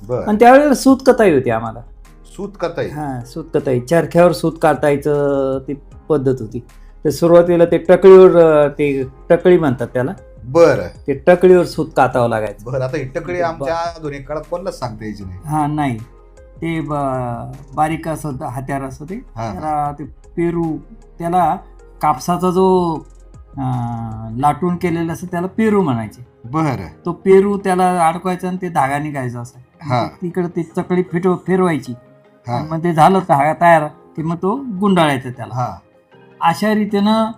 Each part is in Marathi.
बर. आणि त्यावेळेला सूत कताई होती आम्हाला. सूत कताई. हा, सूत कताई, चरख्यावर सूत कातायचं ती पद्धत होती. तर सुरुवातीला ते टकळीवर, ते टकळी म्हणतात त्याला, बर ते टकळीवर सूत कातावं लागायचं. बर. आता ही टकळी आमच्या आधुनिक काळात कोणालाच सांगता यायची नाही. हा नाही, ते बारीक असं हत्यार असतं ते, हा. त्याला ते पेरू, त्याला कापसाचा जो लाटून केलेला असं त्याला पेरू म्हणायचे. बर. तो पेरू त्याला अडकवायचा आणि ते धागा निघायचा असं. हा. तिकडे ती चकळी फिरवायची. हा. आणि मग ते झालं धागा तयार की मग तो गुंडाळायचा त्याला. हा. अशा रीतीनं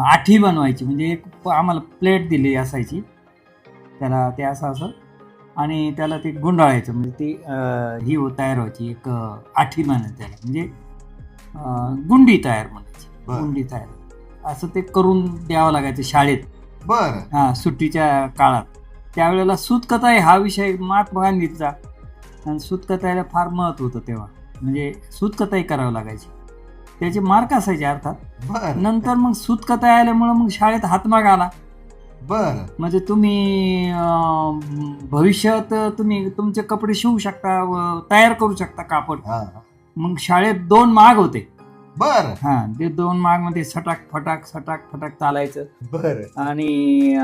आठी बनवायची. म्हणजे एक आम्हाला प्लेट दिली असायची त्याला, ते असं असं, आणि त्याला ते गुंडाळायचं. म्हणजे ती ही तयार व्हायची, एक आठी म्हणायची त्याला, म्हणजे गुंडी तयार म्हणायची. बर. गुंडी तयार असं ते करून द्यावं लागायचं शाळेत. बर. हा, सुट्टीच्या काळात. त्यावेळेला सूतकताई हा विषय महात्मा गांधीचा, आणि सूतकताईला फार महत्व होतं तेव्हा. म्हणजे सूतकताई करावं लागायची, त्याचे मार्क असायचे अर्थात. बर. नंतर मग सूतकताई आल्यामुळं मग शाळेत हातमाग आला. बर. म्हणजे तुम्ही भविष्यात तुम्ही तुमचे कपडे शिवू शकता, तयार करू शकता कापड. हा. मग शाळेत 2 माग होते. बर. हा, ते 2 माग मध्ये सटाक फटाक सटाक फटाक चालायचं. बर. आणि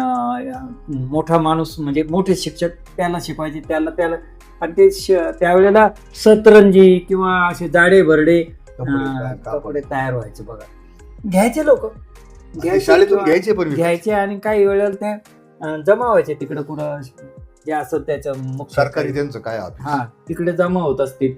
मोठा माणूस म्हणजे मोठे शिक्षक त्याला शिकवायचे, त्याला आणि ते त्यावेळेला सतरंजी किंवा असे जाडे भरडे कपडे तयार व्हायचे बघा. घ्यायचे लोक, शाळेतून घ्यायचे पण घ्यायचे, आणि काही वेळेला ते जमा व्हायचे तिकडे कुठं जे असं त्याचं मुख्य सरकारी त्यांचं काय हा, तिकडे जमा होत असतील.